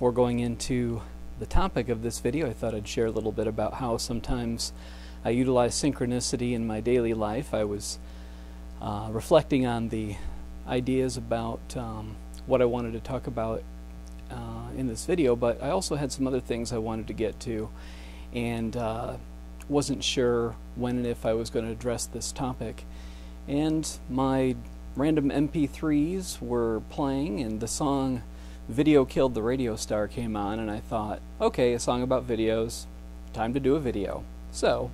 before going into the topic of this video, I thought I'd share a little bit about how sometimes I utilize synchronicity in my daily life. I was reflecting on the ideas about what I wanted to talk about in this video, but I also had some other things I wanted to get to, and wasn't sure when and if I was going to address this topic. And my random MP3s were playing, and the song Video Killed the Radio Star came on, and I thought, okay, a song about videos, time to do a video. So,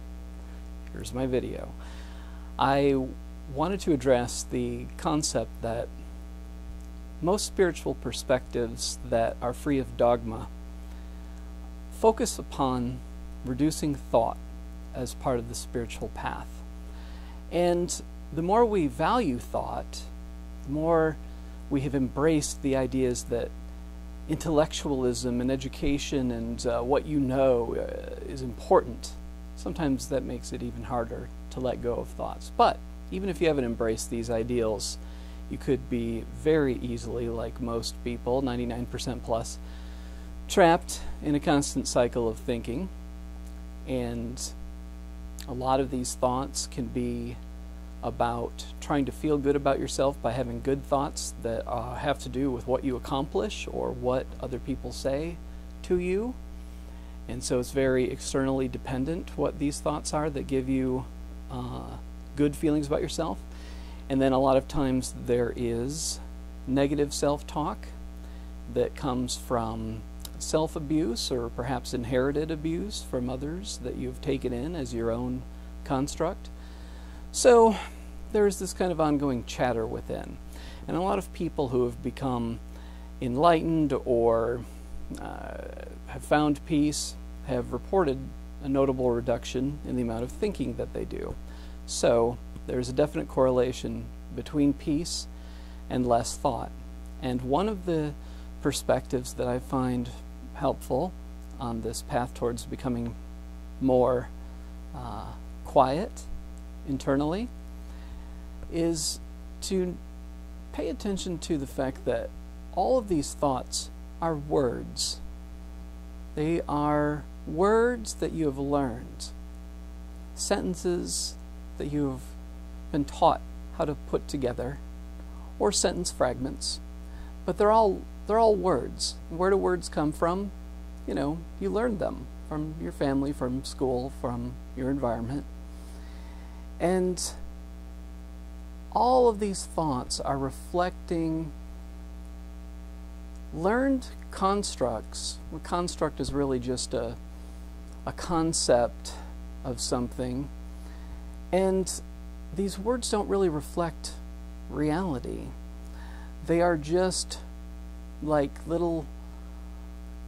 here's my video. I wanted to address the concept that most spiritual perspectives that are free of dogma focus upon reducing thought as part of the spiritual path. And the more we value thought, the more we have embraced the ideas that intellectualism and education and what you know is important. Sometimes that makes it even harder to let go of thoughts. But even if you haven't embraced these ideals, you could be very easily, like most people, 99% plus, trapped in a constant cycle of thinking. And a lot of these thoughts can be about trying to feel good about yourself by having good thoughts that have to do with what you accomplish or what other people say to you. And so it's very externally dependent what these thoughts are that give you good feelings about yourself. And then a lot of times there is negative self-talk that comes from self-abuse or perhaps inherited abuse from others that you've taken in as your own construct. So there's this kind of ongoing chatter within. And a lot of people who have become enlightened or have found peace have reported a notable reduction in the amount of thinking that they do. So there's a definite correlation between peace and less thought. And one of the perspectives that I find helpful on this path towards becoming more quiet internally is to pay attention to the fact that all of these thoughts are words. They are words that you have learned, sentences that you have been taught how to put together, or sentence fragments, but they're all words. Where do words come from? You know, you learned them from your family, from school, from your environment. And all of these thoughts are reflecting learned constructs. A construct is really just a concept of something. And these words don't really reflect reality. They are just like little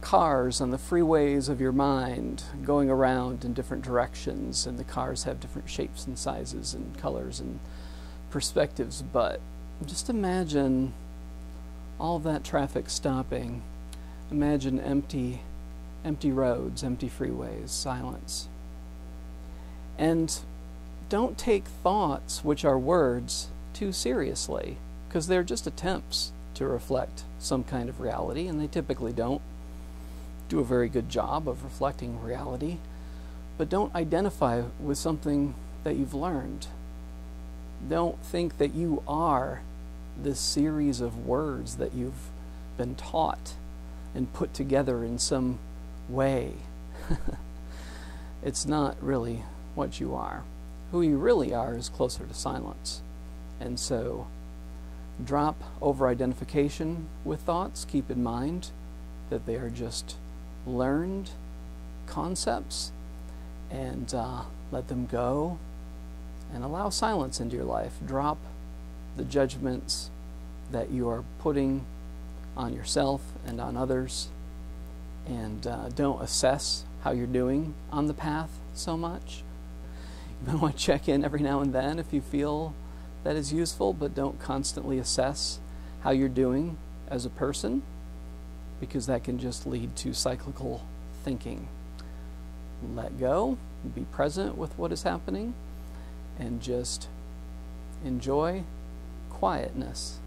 cars on the freeways of your mind going around in different directions, and the cars have different shapes and sizes and colors and perspectives. But just imagine all of that traffic stopping. Imagine empty roads, empty freeways, silence. And don't take thoughts, which are words, too seriously, because they're just attempts to reflect some kind of reality, and they typically don't do a very good job of reflecting reality. But don't identify with something that you've learned. Don't think that you are this series of words that you've been taught and put together in some way. It's not really what you are. Who you really are is closer to silence. And so drop over-identification with thoughts. Keep in mind that they are just learned concepts, and let them go and allow silence into your life. Drop the judgments that you are putting on yourself and on others, and don't assess how you're doing on the path so much. You might want to check in every now and then if you feel that is useful, but don't constantly assess how you're doing as a person, because that can just lead to cyclical thinking. Let go, be present with what is happening, and just enjoy quietness.